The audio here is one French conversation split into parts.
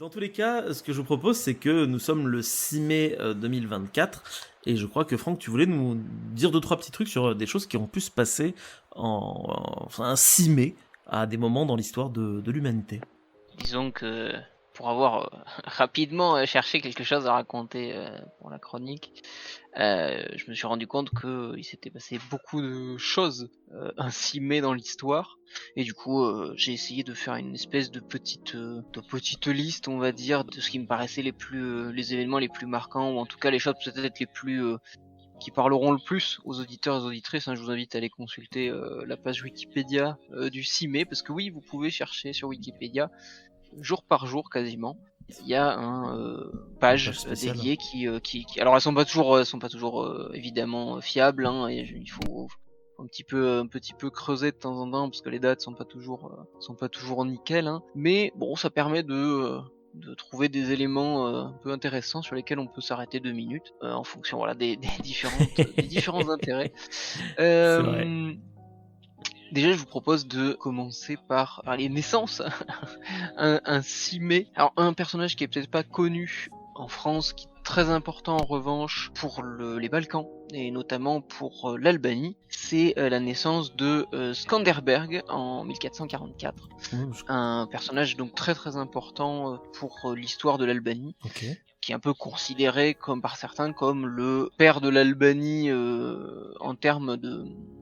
Dans tous les cas, ce que je vous propose, c'est que nous sommes le 6 mai 2024, et je crois que Franck, tu voulais nous dire deux, trois petits trucs sur des choses qui ont pu se passer enfin, un 6 mai, à des moments dans l'histoire de l'humanité. Disons que pour avoir rapidement cherché quelque chose à raconter pour la chronique, je me suis rendu compte qu'il s'était passé beaucoup de choses un 6 mai dans l'histoire, et du coup j'ai essayé de faire une espèce de petite liste, on va dire, de ce qui me paraissait les événements les plus marquants, ou en tout cas les choses peut-être les plus qui parleront le plus aux auditeurs et aux auditrices. Je vous invite à aller consulter la page Wikipédia du 6 mai, parce que oui, vous pouvez chercher sur Wikipédia jour par jour quasiment. Il y a un page dédiée alors elles sont pas toujours évidemment fiables, et il faut un petit peu creuser de temps en temps, parce que les dates sont pas toujours nickel, mais bon, ça permet de trouver des éléments un peu intéressants sur lesquels on peut s'arrêter 2 minutes en fonction des différents intérêts. C'est vrai. Déjà, je vous propose de commencer par les naissances. un 6 mai. Alors, un personnage qui est peut-être pas connu en France, qui est très important en revanche pour les Balkans, et notamment pour l'Albanie, c'est la naissance de Skanderberg en 1444. Un personnage donc très très important pour l'histoire de l'Albanie. Ok. Qui est un peu considéré comme par certains comme le père de l'Albanie en termes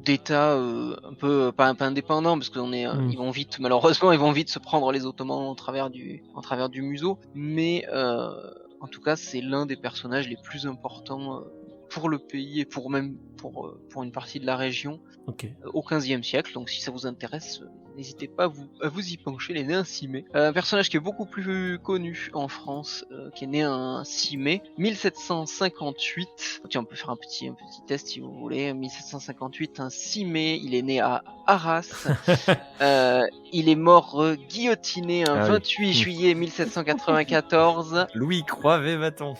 d'État un peu pas indépendant, parce qu'on est ils vont vite se prendre les Ottomans en travers du museau, mais en tout cas c'est l'un des personnages les plus importants pour le pays, et pour une partie de la région au XVe siècle. Donc si ça vous intéresse, n'hésitez pas à vous y pencher. Il est né un 6 mai. Un personnage qui est beaucoup plus connu en France, qui est né un 6 mai 1758. Tiens, on peut faire un petit test si vous voulez. 1758, un 6 mai, il est né à Arras. Il est mort guillotiné un 28 juillet 1794. Louis Croivet-Bâton.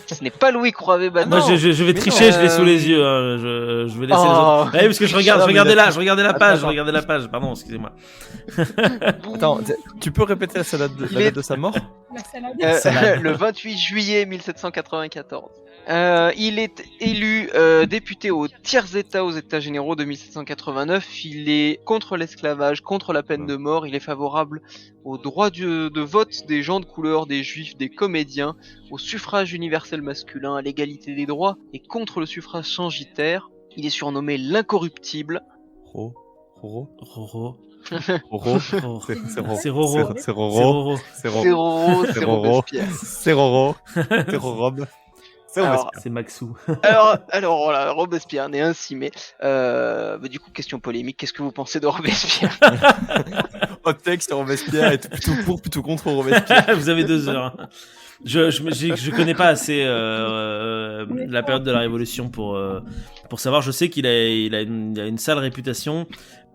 Ce n'est pas Louis Croivet-Bâton. Moi, je vais tricher, je l'ai sous les yeux. Je vais laisser les autres. Oui, parce que je regardais la page. Pardon, excusez-moi. Attends, tu peux répéter la date de sa mort? Le 28 juillet 1794. Il est élu député au tiers-état aux États généraux de 1789. Il est contre l'esclavage, contre la peine de mort. Il est favorable au droit de vote des gens de couleur, des juifs, des comédiens, au suffrage universel masculin, à l'égalité des droits, et contre le suffrage censitaire. Il est surnommé l'incorruptible. Roro. C'est Roro. C'est Roro. C'est Roro. C'est Robespierre. C'est Roro. C'est Rorob. C'est Maxou. alors voilà, Robespierre né un 6 mai. Du coup, question polémique, qu'est-ce que vous pensez de Robespierre? Hot texte, Robespierre est plutôt pour, plutôt contre Robespierre. Vous avez 2 heures. Je connais pas assez la période de la Révolution pour savoir. Je sais qu'il a une sale réputation.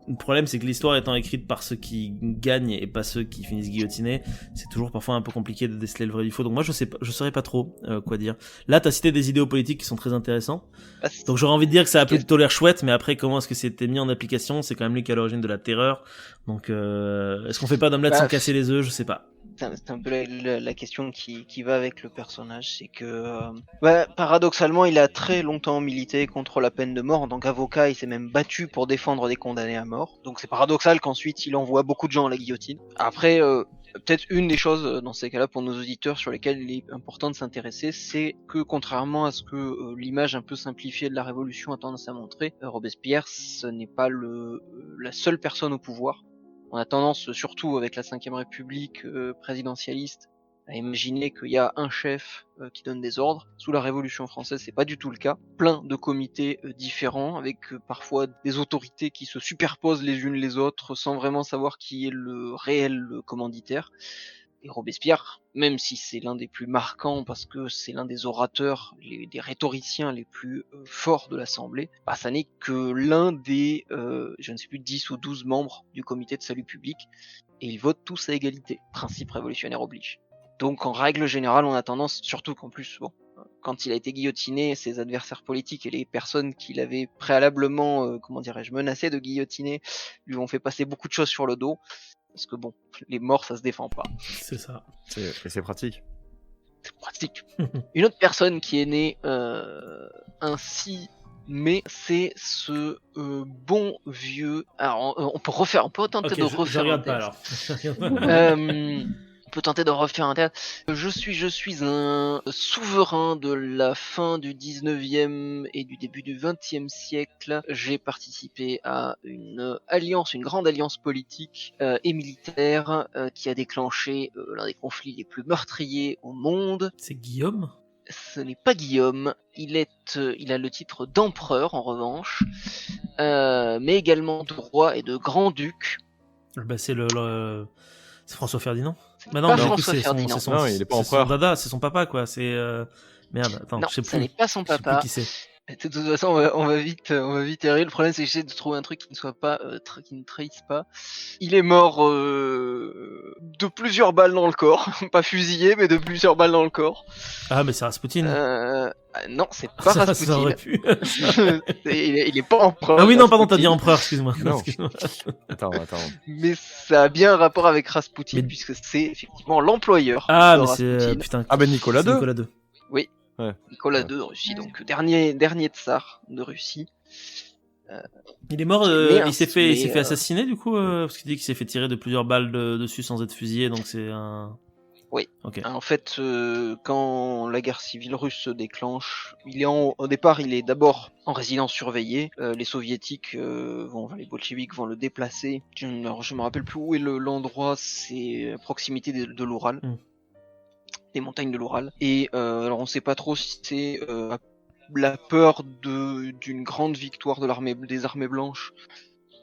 Le problème, c'est que l'histoire étant écrite par ceux qui gagnent et pas ceux qui finissent guillotinés, c'est toujours parfois un peu compliqué de déceler le vrai du faux. Donc moi, je saurais pas trop quoi dire. Là, t'as cité des idéaux politiques qui sont très intéressants. Donc j'aurais envie de dire que ça a plutôt l'air chouette, mais après, comment est-ce que c'était mis en application? C'est quand même lui qui est à l'origine de la terreur. Donc est-ce qu'on fait pas d'omelette sans casser les œufs? Je sais pas. C'est un peu la question qui va avec le personnage, c'est que paradoxalement, il a très longtemps milité contre la peine de mort. En tant qu'avocat, il s'est même battu pour défendre des condamnés à mort. Donc c'est paradoxal qu'ensuite il envoie beaucoup de gens à la guillotine. Après, peut-être une des choses dans ces cas-là pour nos auditeurs sur lesquelles il est important de s'intéresser, c'est que contrairement à ce que l'image un peu simplifiée de la Révolution a tendance à montrer, Robespierre, ce n'est pas la seule personne au pouvoir. On a tendance, surtout avec la 5ème République présidentialiste, à imaginer qu'il y a un chef qui donne des ordres. Sous la Révolution française, c'est pas du tout le cas. Plein de comités différents, avec parfois des autorités qui se superposent les unes les autres, sans vraiment savoir qui est le réel commanditaire. Et Robespierre, même si c'est l'un des plus marquants parce que c'est l'un des orateurs, des rhétoriciens les plus forts de l'Assemblée, ça n'est que l'un des, je ne sais plus, 10 ou 12 membres du comité de salut public, et ils votent tous à égalité, principe révolutionnaire oblige. Donc en règle générale, on a tendance, surtout qu'en plus, quand il a été guillotiné, ses adversaires politiques et les personnes qu'il avait préalablement, menacé de guillotiner, lui ont fait passer beaucoup de choses sur le dos. Parce que bon, les morts, ça se défend pas. C'est ça. Et c'est pratique. C'est pratique. Une autre personne qui est née un 6 mai, c'est ce bon vieux... Alors, on peut tenter Ok, de je refaire un regarde pas test. alors. On peut tenter de refaire un test. Je suis un souverain de la fin du 19e et du début du 20e siècle. J'ai participé à une grande alliance politique et militaire qui a déclenché l'un des conflits les plus meurtriers au monde. C'est Guillaume? Ce n'est pas Guillaume, il a le titre d'empereur en revanche, mais également de roi et de grand-duc. Bah, c'est c'est François Ferdinand? Bah Pas du coup, François Ferdinand. Non, il est pas c'est empereur. son dada, c'est son papa quoi. C'est merde. Attends, Non, je sais ça plus. n'est pas son Je sais plus papa. qui c'est. De toute façon, on va vite y arriver. Le problème, c'est que j'essaie de trouver un truc qui ne soit pas, qui ne trahisse pas. Il est mort de plusieurs balles dans le corps, pas fusillé, mais de plusieurs balles dans le corps. Ah, mais c'est Rasputin. Non, c'est pas Ça Rasputin. aurait pu. il est pas empereur. Ah oui, non, pardon, t'as Rasputin. dit empereur, excuse-moi. Non. Excuse-moi. Attends. Mais ça a bien un rapport avec Rasputin, Mais- puisque c'est effectivement l'employeur Ah, de mais c'est Rasputin. putain. Ah ben Nicolas c'est II. Nicolas II. Nicolas Ouais. II de Russie, donc dernier tsar de Russie. Il est mort. Mais Il s'est fait mais, assassiner du coup parce qu'il dit qu'il s'est fait tirer de plusieurs balles dessus sans être fusillé, donc c'est un. Oui. Ok. En fait, quand la guerre civile russe se déclenche, au départ, il est d'abord en résidence surveillée. Les soviétiques les bolcheviks vont le déplacer. Alors, je me rappelle plus où est l'endroit, c'est à proximité de l'Oural, des montagnes de l'Oural. Et alors, on sait pas trop si c'est la peur d'une grande victoire des armées blanches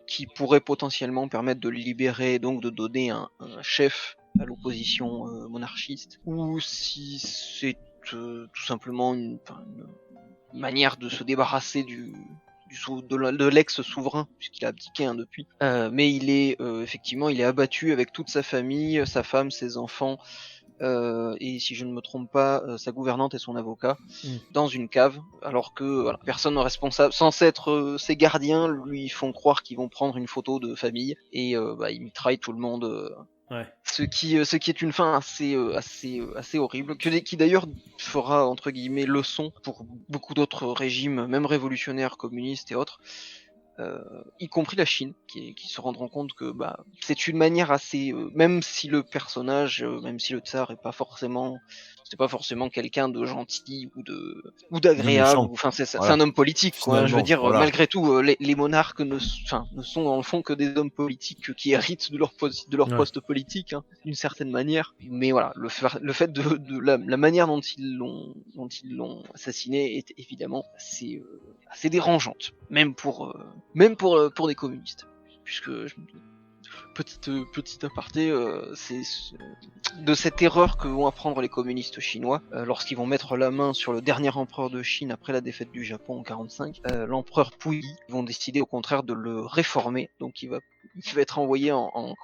qui pourrait potentiellement permettre de le libérer, donc de donner un chef à l'opposition monarchiste, ou si c'est tout simplement une manière de se débarrasser de l'ex-souverain, puisqu'il a abdiqué depuis. Mais il est effectivement, il est abattu avec toute sa famille, sa femme, ses enfants, et si je ne me trompe pas, sa gouvernante et son avocat, dans une cave, alors que personne n'est responsable, censé être ses gardiens, lui font croire qu'ils vont prendre une photo de famille, et ils mitraillent tout le monde. Ouais. Ce qui est une fin assez horrible, qui d'ailleurs fera entre guillemets leçon pour beaucoup d'autres régimes, même révolutionnaires, communistes et autres, y compris la Chine, qui se rendront compte que c'est une manière assez, même si le personnage, même si le tsar c'est pas forcément quelqu'un de gentil ou d'agréable, c'est un homme politique, quoi. Je veux dire, malgré tout, les monarques ne sont dans le fond que des hommes politiques qui héritent de leur poste politique, hein, d'une certaine manière. Mais voilà, le fait de la manière dont ils l'ont assassiné est évidemment assez dérangeante, même pour des communistes, puisque petit aparté, c'est de cette erreur que vont apprendre les communistes chinois lorsqu'ils vont mettre la main sur le dernier empereur de Chine après la défaite du Japon en 45, l'empereur Puyi. Ils vont décider au contraire de le réformer, donc il va être envoyé en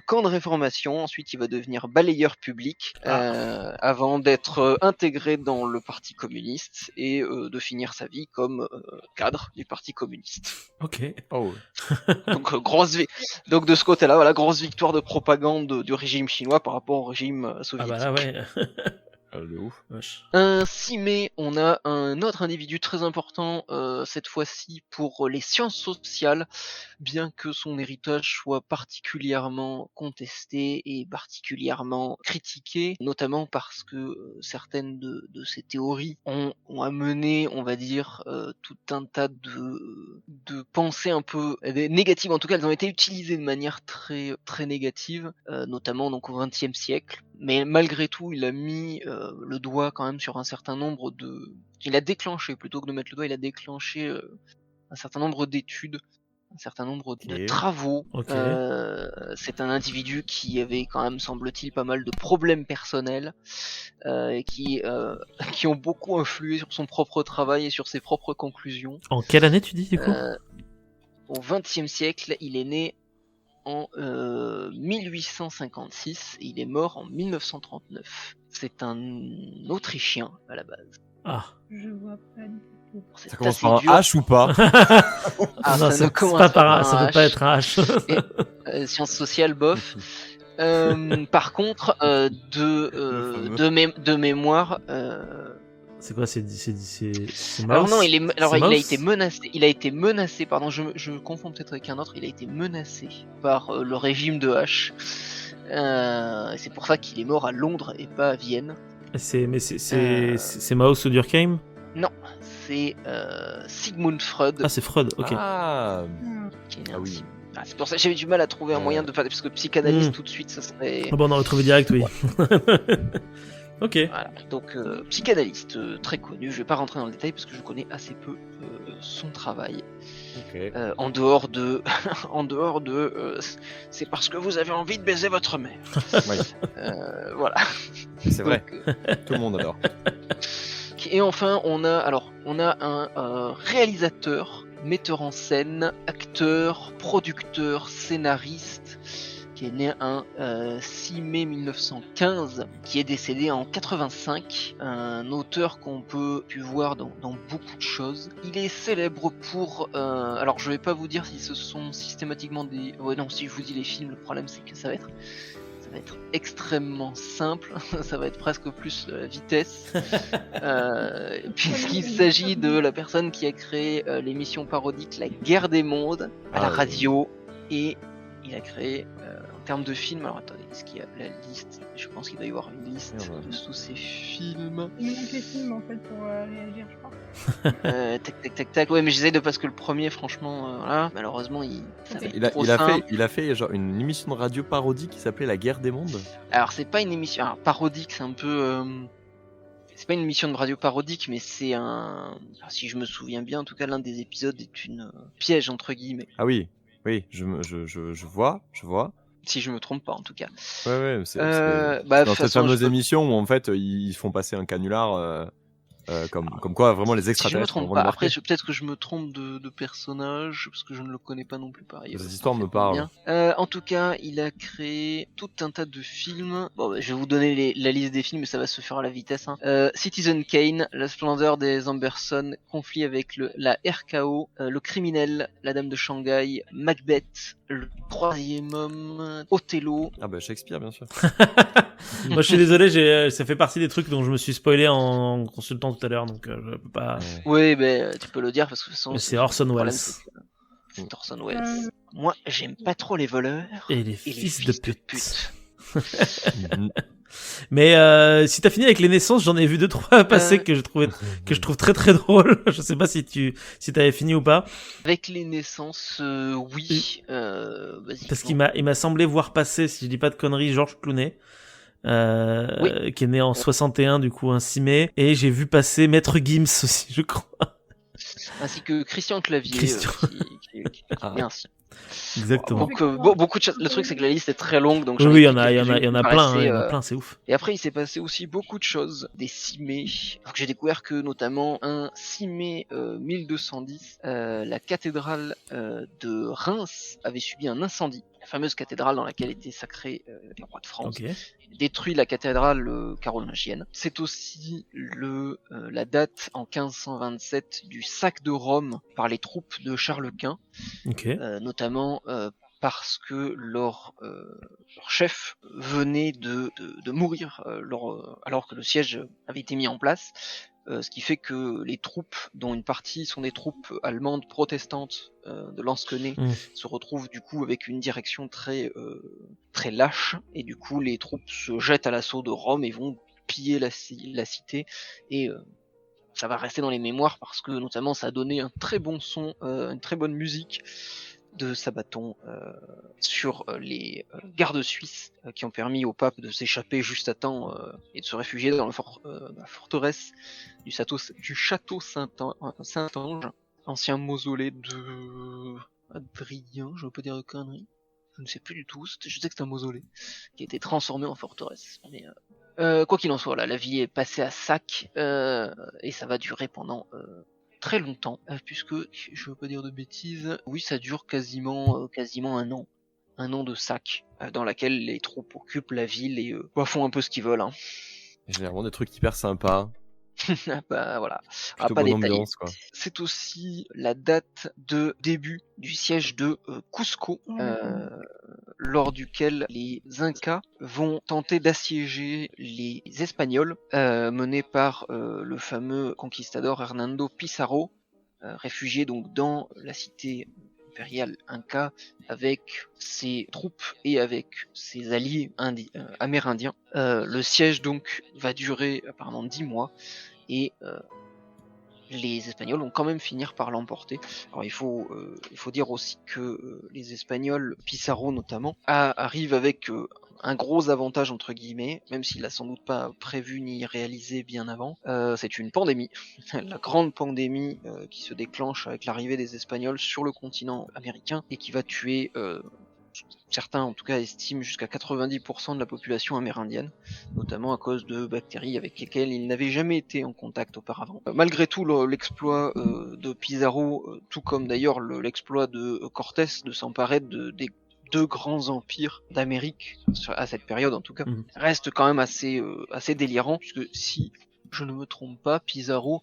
camp de réformation. Ensuite il va devenir balayeur public avant d'être intégré dans le parti communiste et de finir sa vie comme cadre du parti communiste. Ok. Oh. Donc de ce côté-là, voilà, grosse victoire de propagande du régime chinois par rapport au régime soviétique. Ah bah là ouais. De ouf. Wesh. Un 6 mai, on a un autre individu très important, cette fois-ci pour les sciences sociales, bien que son héritage soit particulièrement contesté et particulièrement critiqué, notamment parce que certaines de ces théories ont amené, on va dire, tout un tas de pensées un peu négatives. En tout cas, elles ont été utilisées de manière très très négative, notamment donc au XXe siècle. Mais malgré tout, il a mis le doigt quand même sur un certain nombre il a déclenché, plutôt que de mettre le doigt, il a déclenché un certain nombre d'études, un certain nombre de travaux. Ok. C'est un individu qui avait quand même, semble-t-il, pas mal de problèmes personnels, et qui ont beaucoup influé sur son propre travail et sur ses propres conclusions. En quelle année tu dis du coup? Au XXe siècle, il est né en 1856 et il est mort en 1939. C'est un Autrichien à la base. Ah. Je vois pas du tout. C'est Ça commence assez par un dur. H ou pas? Ah, non, ça ne c'est commence pas pas par ça un peut pas H. être un H. Sciences sociales, bof. Par contre, de mémoire. C'est quoi, c'est Alors non, Mouse il a Mouse été menacé. Il a été menacé. Pardon, je confonds peut-être avec un autre. Il a été menacé par le régime de H. C'est pour ça qu'il est mort à Londres et pas à Vienne. C'est Mouse ou Durkheim? Non, c'est Sigmund Freud. Ah, c'est Freud, ok. Ah, Qui est né ah oui. ainsi. Ah, c'est pour ça que j'avais du mal à trouver un moyen de faire, parce que psychanalyste tout de suite, ça serait. Ah bon, on aurait trouvé direct, oui. Ok. Voilà, donc psychanalyste très connu. Je vais pas rentrer dans le détail parce que je connais assez peu son travail. Ok. En dehors de, c'est parce que vous avez envie de baiser votre mère. Oui, Voilà. c'est vrai. Donc, Tout le monde adore. et enfin, on a un réalisateur, metteur en scène, acteur, producteur, scénariste, qui est né un 6 mai 1915, qui est décédé en 85, un auteur qu'on peut voir dans beaucoup de choses. Il est célèbre pour... alors je vais pas vous dire si ce sont systématiquement des... Ouais non, si je vous dis les films, le problème c'est que ça va être extrêmement simple, ça va être presque plus de la vitesse, puisqu'il s'agit de la personne qui a créé l'émission parodique La Guerre des Mondes à la radio, et il a créé en termes de films, alors attendez, est-ce qu'il y a la liste? Je pense qu'il doit y avoir une liste de tous ces films. Il manque les films en fait pour réagir, je crois. Tac, ouais, mais j'essaie de parce que le premier, franchement, voilà, malheureusement, ça va être trop simple. Il a fait genre une émission de radio parodie qui s'appelait La Guerre des Mondes. Alors c'est pas une émission, alors parodique, c'est un peu, c'est pas une émission de radio parodique, mais c'est un, alors, si je me souviens bien, en tout cas l'un des épisodes est une piège entre guillemets. Ah oui, je vois. Si je me trompe pas, en tout cas. Ouais, c'est bah, dans cette fameuse émission où en fait ils font passer un canular. Comme quoi vraiment les Si je me extraterrestres trompe vont pas, le après marquer. peut-être que je me trompe de personnage, parce que je ne le connais pas non plus pareil. Cette histoire me parle. En tout cas, il a créé tout un tas de films. Bon, bah, je vais vous donner la liste des films, mais ça va se faire à la vitesse. Hein. Citizen Kane, La splendeur des Amberson, Conflit avec la RKO, Le criminel, La dame de Shanghai, Macbeth, Le troisième homme, Othello. Ah bah Shakespeare bien sûr. Moi, je suis désolé, ça fait partie des trucs dont je me suis spoilé en consultant tout à l'heure, donc je peux pas. Oui, ben tu peux le dire parce que c'est Orson Welles. C'est Orson Welles. Moi, j'aime pas trop les voleurs et les fils de pute. Mhm. Mais si t'as fini avec les naissances, j'en ai vu 2-3 passer que je trouve très très drôle. Je sais pas si t'avais fini ou pas. Avec les naissances, oui. Vas-y, parce qu'il m'a semblé voir passer, si je dis pas de conneries, Georges Clooney. Qui est né en 61, du coup un 6 mai, et j'ai vu passer Maître Gims aussi, je crois, ainsi que Christian Clavier, qui est bien ainsi. Exactement. Donc beaucoup de choses. Le truc c'est que la liste est très longue, donc oui, il y en a plein, c'est ouf. Et après il s'est passé aussi beaucoup de choses des 6 mai. Donc j'ai découvert que notamment un 6 mai 1210, la cathédrale de Reims avait subi un incendie. La fameuse cathédrale dans laquelle étaient sacrés les rois de France. Okay. Détruit la cathédrale carolingienne. C'est aussi la date en 1527 du sac de Rome par les troupes de Charles Quint, okay. Notamment parce que leur chef venait de mourir alors que le siège avait été mis en place. Ce qui fait que les troupes, dont une partie sont des troupes allemandes protestantes de Lansquenet, se retrouvent du coup avec une direction très lâche, et du coup les troupes se jettent à l'assaut de Rome et vont piller la cité, et ça va rester dans les mémoires parce que notamment ça a donné un très bon son, une très bonne musique de Sabaton sur les gardes suisses qui ont permis au pape de s'échapper juste à temps et de se réfugier dans la forteresse du château Saint-Ange, ancien mausolée de Adrien, je veux pas dire de conneries, je ne sais plus du tout, je sais que c'est un mausolée qui a été transformé en forteresse. Mais quoi qu'il en soit, là, la vie est passée à sac et ça va durer pendant très longtemps, puisque, je veux pas dire de bêtises, oui ça dure quasiment un an de sac, dans laquelle les troupes occupent la ville et font un peu ce qu'ils veulent. Hein. Généralement des trucs hyper sympas. Bah voilà, pas détailler. C'est aussi la date de début du siège de Cusco, lors duquel les Incas vont tenter d'assiéger les Espagnols, menés par le fameux conquistador Hernando Pizarro, réfugié donc dans la cité impériale Inca avec ses troupes et avec ses alliés amérindiens. Le siège donc va durer apparemment 10 mois et les Espagnols vont quand même finir par l'emporter. Alors il faut dire aussi que les Espagnols, Pizarro notamment, arrive avec un gros avantage entre guillemets, même s'il l'a sans doute pas prévu ni réalisé bien avant. C'est une pandémie, la grande pandémie qui se déclenche avec l'arrivée des Espagnols sur le continent américain et qui va tuer certains en tout cas estiment jusqu'à 90% de la population amérindienne, notamment à cause de bactéries avec lesquelles ils n'avaient jamais été en contact auparavant. Malgré tout, l'exploit de Pizarro, tout comme d'ailleurs l'exploit de Cortés de s'emparer des deux grands empires d'Amérique, à cette période en tout cas, reste quand même assez délirant, puisque si je ne me trompe pas, Pizarro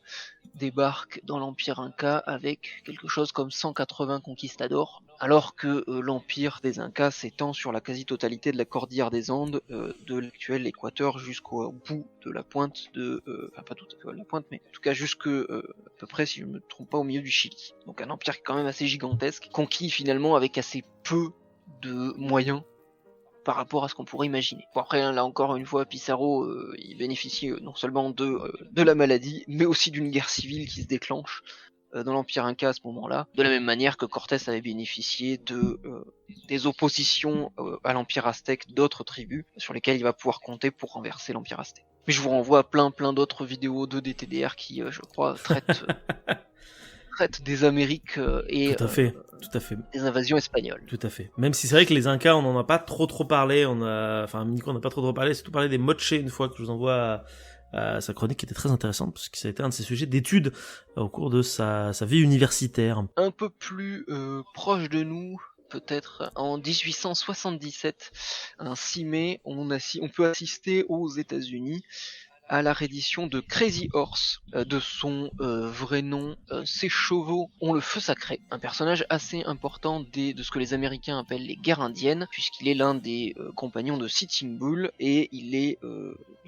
débarque dans l'Empire Inca avec quelque chose comme 180 conquistadors, alors que l'Empire des Incas s'étend sur la quasi-totalité de la cordillère des Andes, de l'actuel Équateur jusqu'au bout de la pointe de... enfin pas tout à fait la pointe, mais en tout cas jusque à peu près, si je ne me trompe pas, au milieu du Chili. Donc un empire quand même assez gigantesque, conquis finalement avec assez peu de moyens par rapport à ce qu'on pourrait imaginer. Bon après, là encore une fois, Pizarro, il bénéficie non seulement de la maladie, mais aussi d'une guerre civile qui se déclenche dans l'Empire Inca à ce moment-là, de la même manière que Cortés avait bénéficié des oppositions à l'Empire Aztèque d'autres tribus, sur lesquelles il va pouvoir compter pour renverser l'Empire Aztèque. Mais je vous renvoie à plein d'autres vidéos de DTDR qui, je crois, traitent des Amériques et Tout à fait. des invasions espagnoles. Tout à fait. Même si c'est vrai que les Incas, on n'en a pas trop parlé. Enfin, Nico, on n'a pas trop parlé. C'est tout parlé des moches une fois que je vous envoie à sa chronique qui était très intéressante parce que ça a été un de ses sujets d'étude au cours de sa vie universitaire. Un peu plus proche de nous, peut-être en 1877, un 6 mai, on peut assister aux États-Unis à la reddition de Crazy Horse, de son vrai nom, Ces chevaux ont le feu sacré, un personnage assez important de ce que les Américains appellent les guerres indiennes, puisqu'il est l'un des compagnons de Sitting Bull, et il est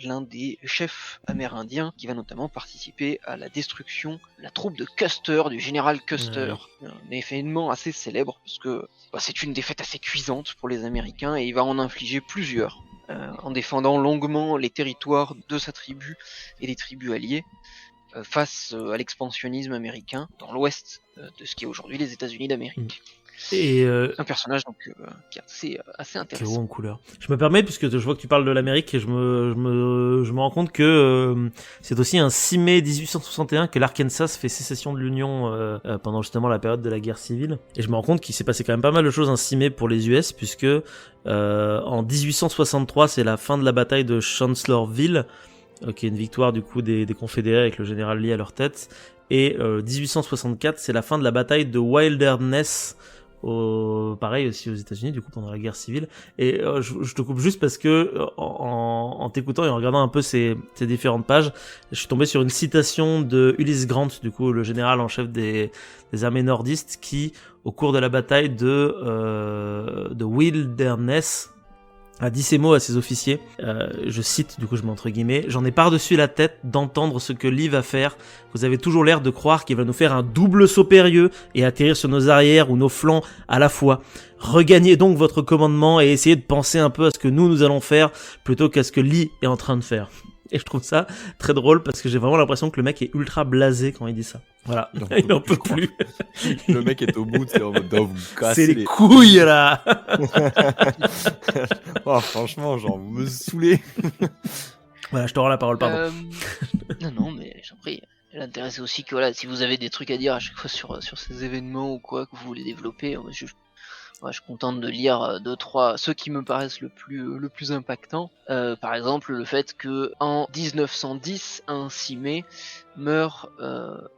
l'un des chefs amérindiens qui va notamment participer à la destruction de la troupe de Custer, du général Custer, un événement assez célèbre, parce que c'est une défaite assez cuisante pour les Américains, et il va en infliger plusieurs. En défendant longuement les territoires de sa tribu et des tribus alliées face à l'expansionnisme américain dans l'ouest de ce qui est aujourd'hui les États-Unis d'Amérique. Et un personnage donc qui est assez intéressant. Qui est haut en couleur. Je me permets, puisque je vois que tu parles de l'Amérique, et je me rends compte que c'est aussi un 6 mai 1861 que l'Arkansas fait sécession de l'Union pendant justement la période de la guerre civile. Et je me rends compte qu'il s'est passé quand même pas mal de choses un 6 mai pour les US, puisque en 1863, c'est la fin de la bataille de Chancellorsville, qui est une victoire du coup des Confédérés avec le général Lee à leur tête. Et 1864, c'est la fin de la bataille de Wilderness, pareil aussi aux États-Unis, du coup pendant la guerre civile. Et je te coupe juste parce que en t'écoutant et en regardant un peu ces différentes pages, je suis tombé sur une citation de Ulysses Grant, du coup le général en chef des armées nordistes, qui au cours de la bataille de Wilderness a dit ces mots à ses officiers, je cite, du coup je mets entre guillemets: j'en ai par-dessus la tête d'entendre ce que Lee va faire. Vous avez toujours l'air de croire qu'il va nous faire un double saut périlleux et atterrir sur nos arrières ou nos flancs à la fois. Regagnez donc votre commandement et essayez de penser un peu à ce que nous allons faire plutôt qu'à ce que Lee est en train de faire. Et je trouve ça très drôle parce que j'ai vraiment l'impression que le mec est ultra blasé quand il dit ça. Voilà, il en peut plus. Le mec est au bout, c'est en mode vous me cassez c'est les couilles là. Oh, franchement, genre vous me saoulez. Voilà, je te rends la parole, pardon. Non, mais j'en prie. L'intérêt c'est aussi que voilà, si vous avez des trucs à dire à chaque fois sur ces événements ou quoi que vous voulez développer, je suis content de lire 2-3 ceux qui me paraissent le plus impactant. Par exemple, le fait que en 1910, un 6 mai, meurt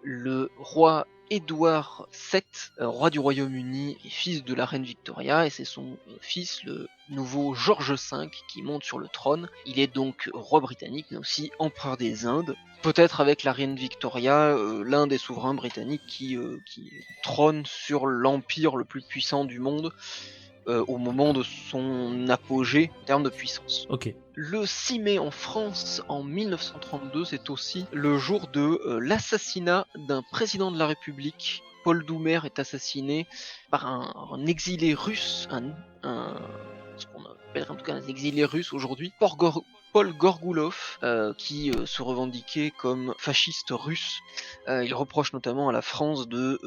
le roi Édouard VII, roi du Royaume-Uni et fils de la reine Victoria, et c'est son fils, le nouveau George V, qui monte sur le trône. Il est donc roi britannique, mais aussi empereur des Indes. Peut-être avec la reine Victoria, l'un des souverains britanniques qui trône sur l'empire le plus puissant du monde, au moment de son apogée en termes de puissance. Ok. Le 6 mai en France, en 1932, c'est aussi le jour de l'assassinat d'un président de la République. Paul Doumer est assassiné par un exilé russe, ce qu'on appellerait en tout cas un exilé russe aujourd'hui, Paul Gorgoulov, qui se revendiquait comme fasciste russe. Il reproche notamment à la France de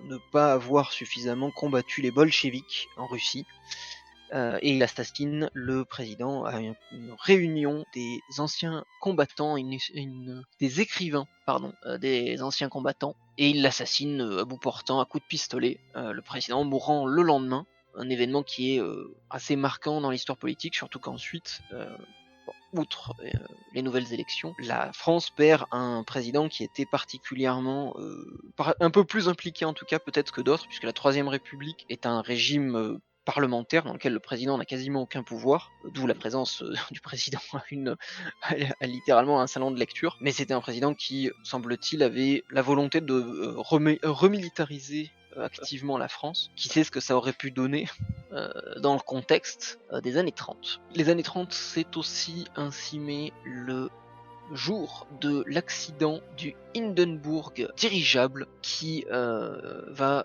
ne pas avoir suffisamment combattu les bolcheviks en Russie. Et il assassine le président à une réunion des anciens combattants, des écrivains, des anciens combattants, et il l'assassine à bout portant, à coups de pistolet, le président mourant le lendemain, un événement qui est assez marquant dans l'histoire politique, surtout qu'ensuite, outre les nouvelles élections, la France perd un président qui était particulièrement un peu plus impliqué en tout cas peut-être que d'autres, puisque la Troisième République est un régime parlementaire dans lequel le président n'a quasiment aucun pouvoir, d'où la présence du président à littéralement un salon de lecture. Mais c'était un président qui, semble-t-il, avait la volonté de remilitariser activement la France. Qui sait ce que ça aurait pu donner dans le contexte des années 30. Les années 30, c'est aussi un 6 mai le jour de l'accident du Hindenburg dirigeable qui va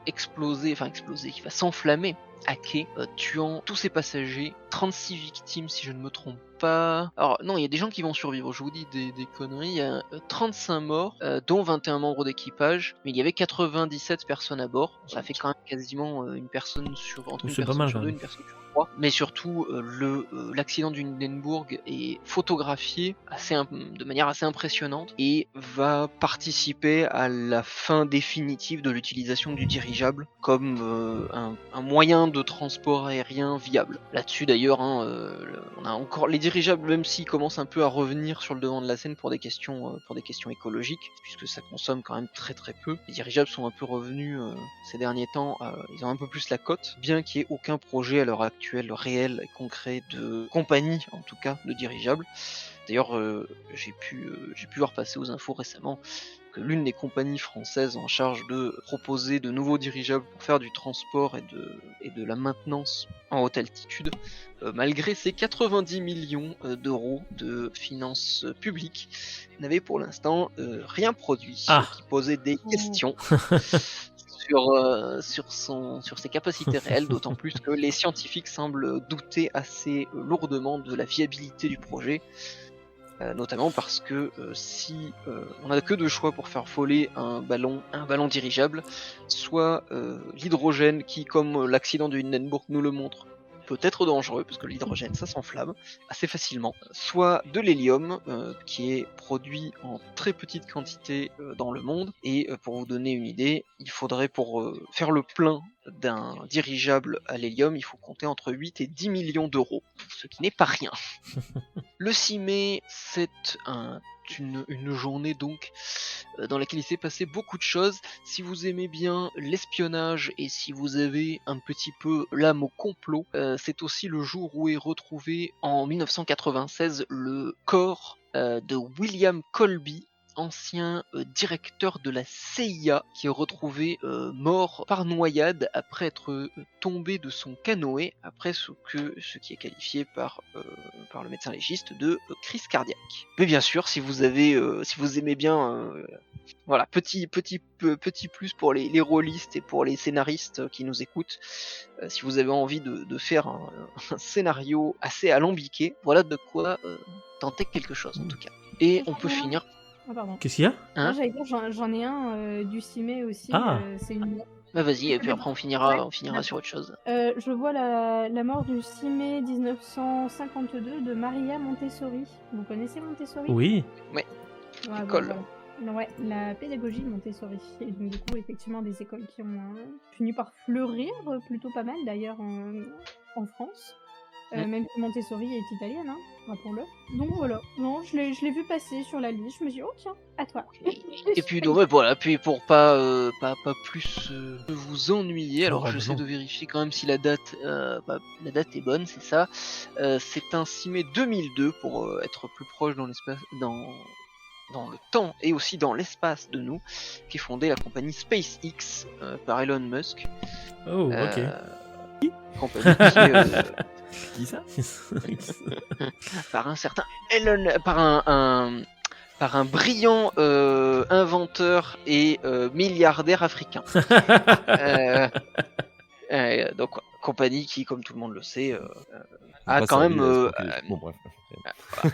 exploser, qui va s'enflammer à quai, tuant tous ses passagers, 36 victimes si je ne me trompe pas. Alors non, il y a des gens qui vont survivre, je vous dis des conneries, il y a 35 morts, dont 21 membres d'équipage, mais il y avait 97 personnes à bord, ça fait quand même quasiment une personne sur, entre une C'est pas personne mal, sur quand deux, même. une personne sur trois, mais surtout l'accident du Hindenburg est photographié de manière assez impressionnante et va participer à la fin définitive de l'utilisation du dirigeable comme un moyen de transport aérien viable. Là-dessus d'ailleurs, on a encore les dirigeables, même s'ils commencent un peu à revenir sur le devant de la scène pour des questions écologiques, puisque ça consomme quand même très très peu. Les dirigeables sont un peu revenus ces derniers temps, ils ont un peu plus la cote, bien qu'il n'y ait aucun projet à l'heure actuelle réel et concret de compagnie, en tout cas, de dirigeables. D'ailleurs, j'ai pu voir passer aux infos récemment que l'une des compagnies françaises en charge de proposer de nouveaux dirigeables pour faire du transport et de la maintenance en haute altitude, malgré ses 90 millions d'euros de finances publiques, n'avait pour l'instant rien produit, ce qui posait des questions sur ses capacités réelles, d'autant plus que les scientifiques semblent douter assez lourdement de la viabilité du projet. Notamment parce que si on n'a que deux choix pour faire voler un ballon dirigeable, soit l'hydrogène qui, comme l'accident de Hindenburg nous le montre, peut être dangereux, parce que l'hydrogène ça s'enflamme assez facilement, soit de l'hélium qui est produit en très petite quantité dans le monde, et pour vous donner une idée, il faudrait pour faire le plein d'un dirigeable à l'hélium, il faut compter entre 8 et 10 millions d'euros, ce qui n'est pas rien. Le 6 mai, c'est une journée donc dans laquelle il s'est passé beaucoup de choses. Si vous aimez bien l'espionnage et si vous avez un petit peu l'âme au complot, c'est aussi le jour où est retrouvé en 1996 le corps de William Colby, ancien directeur de la CIA, qui est retrouvé mort par noyade après être tombé de son canoë après ce qui est qualifié par le médecin légiste de crise cardiaque. Mais bien sûr, si vous aimez bien voilà, petit plus pour les rôlistes et pour les scénaristes qui nous écoutent, si vous avez envie de faire un scénario assez alambiqué, voilà de quoi tenter quelque chose en tout cas. Et on peut finir. Ah, pardon. Qu'est-ce qu'il y a? Non, j'allais dire, j'en ai un du 6 mai aussi. Ah. C'est une... Bah vas-y, et puis après on finira d'accord. sur autre chose. Je vois la mort du 6 mai 1952 de Maria Montessori. Vous connaissez Montessori? Oui. Ouais, École. voilà. Ouais, la pédagogie de Montessori. Et donc du coup, effectivement, des écoles qui ont fini par fleurir plutôt pas mal d'ailleurs en France. Même si Montessori est italienne, hein, rappelons-le. Donc voilà, non, je l'ai vu passer sur la liste, je me suis dit, oh tiens, à toi. Et puis donc, voilà, puis pour pas plus vous ennuyer, alors Oh, j'essaie non. de vérifier quand même si la date est bonne, c'est ça. C'est un 6 mai 2002 pour être plus proche dans l'espace, dans le temps et aussi dans l'espace de nous, qui est fondée la compagnie SpaceX par Elon Musk. Oh, ok. compagnie qui est, Qui ça? par un certain par un brillant inventeur et milliardaire africain. Donc compagnie qui, comme tout le monde le sait, a quand même Bon, bref.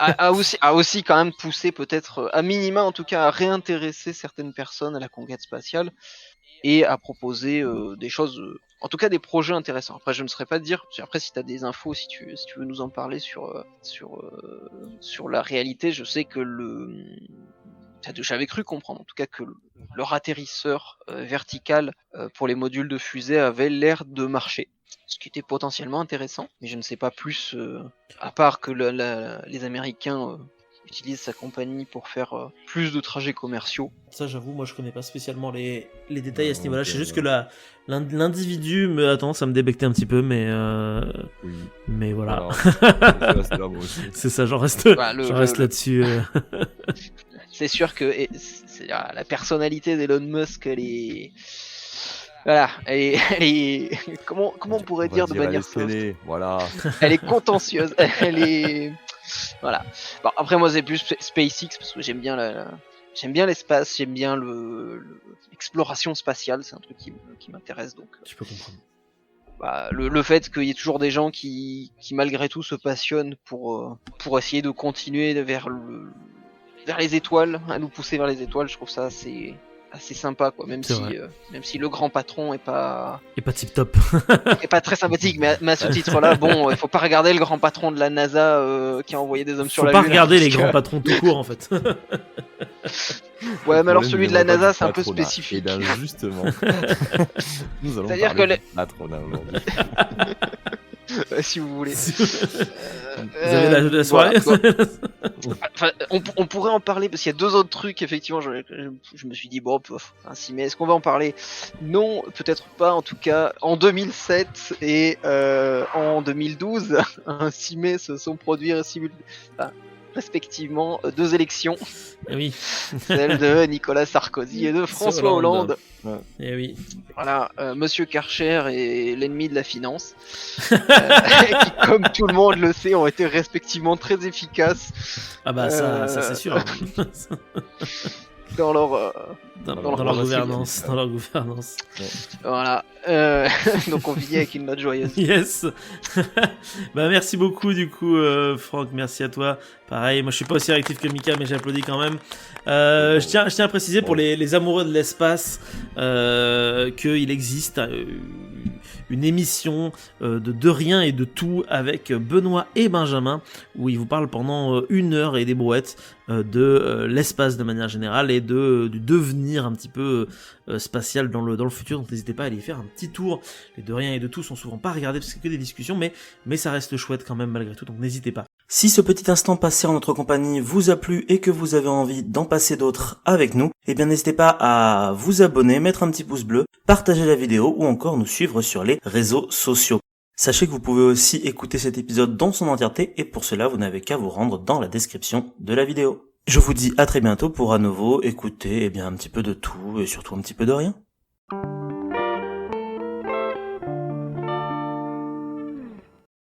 a aussi quand même poussé peut-être à minima en tout cas à réintéresser certaines personnes à la conquête spatiale et à proposer des choses, en tout cas des projets intéressants. Après je ne saurais pas te dire, après si tu as des infos, si tu veux nous en parler sur la réalité, je sais que j'avais cru comprendre en tout cas que leur atterrisseur vertical pour les modules de fusée avait l'air de marcher. Ce qui était potentiellement intéressant, mais je ne sais pas plus, à part que les Américains utilisent sa compagnie pour faire plus de trajets commerciaux. Ça, j'avoue, moi je connais pas spécialement les détails à ce niveau-là. Je sais juste que l'individu a tendance à me débecter un petit peu, mais Oui. mais voilà. C'est là, moi aussi. C'est ça, j'en reste là-dessus. C'est sûr que la personnalité d'Elon Musk, elle est. Voilà, elle est comment on pourrait dire de manière soft. Voilà. Elle est contentieuse, elle est. Voilà. Bon, après, moi, c'est plus SpaceX parce que j'aime bien l'espace, j'aime bien l'exploration spatiale, c'est un truc qui m'intéresse donc. Tu peux comprendre. Bah, le fait qu'il y ait toujours des gens qui malgré tout se passionnent pour essayer de continuer vers les étoiles, à nous pousser vers les étoiles, je trouve ça assez sympa quoi, même si le grand patron est pas tip top. est pas très sympathique, mais à ce titre-là, bon, il faut pas regarder le grand patron de la NASA qui a envoyé des hommes sur la Lune. Faut pas regarder les grands patrons tout court en fait. Ouais, mais alors celui de la NASA, c'est un peu spécifique. Et bien justement, nous allons C'est-à-dire parler du patronat aujourd'hui. Si vous voulez. Vous avez la soirée. Enfin, on pourrait en parler parce qu'il y a deux autres trucs. Effectivement, je me suis dit bon, ainsi, mais est-ce qu'on va en parler? Non, peut-être pas. En tout cas, en 2007 et en 2012, ainsi, mais se sont produits respectivement deux élections. Et oui. Celle de Nicolas Sarkozy et de François Hollande. Et oui. Voilà, Monsieur Karcher est l'ennemi de la finance, qui, comme tout le monde le sait, ont été respectivement très efficaces. Ah bah ça c'est sûr. Dans leur gouvernance. Dans leur gouvernance. Ouais. Voilà. Donc on finit avec une note joyeuse. Yes. Bah merci beaucoup du coup Franck, merci à toi. Pareil, moi je suis pas aussi réactif que Mika mais j'applaudis quand même. Je tiens à préciser pour les amoureux de l'espace qu'il existe une émission de rien et de tout avec Benoît et Benjamin où ils vous parlent pendant 1 heure et des brouettes de l'espace de manière générale et du devenir un petit peu spatial dans le futur. Donc n'hésitez pas à aller y faire un petit tour. Les de rien et de tout sont souvent pas regardés parce que c'est que des discussions, mais ça reste chouette quand même malgré tout, donc n'hésitez pas. Si ce petit instant passé en notre compagnie vous a plu et que vous avez envie d'en passer d'autres avec nous, eh bien n'hésitez pas à vous abonner, mettre un petit pouce bleu, partager la vidéo ou encore nous suivre sur les réseaux sociaux. Sachez que vous pouvez aussi écouter cet épisode dans son entièreté et pour cela vous n'avez qu'à vous rendre dans la description de la vidéo. Je vous dis à très bientôt pour à nouveau écouter un petit peu de tout et surtout un petit peu de rien.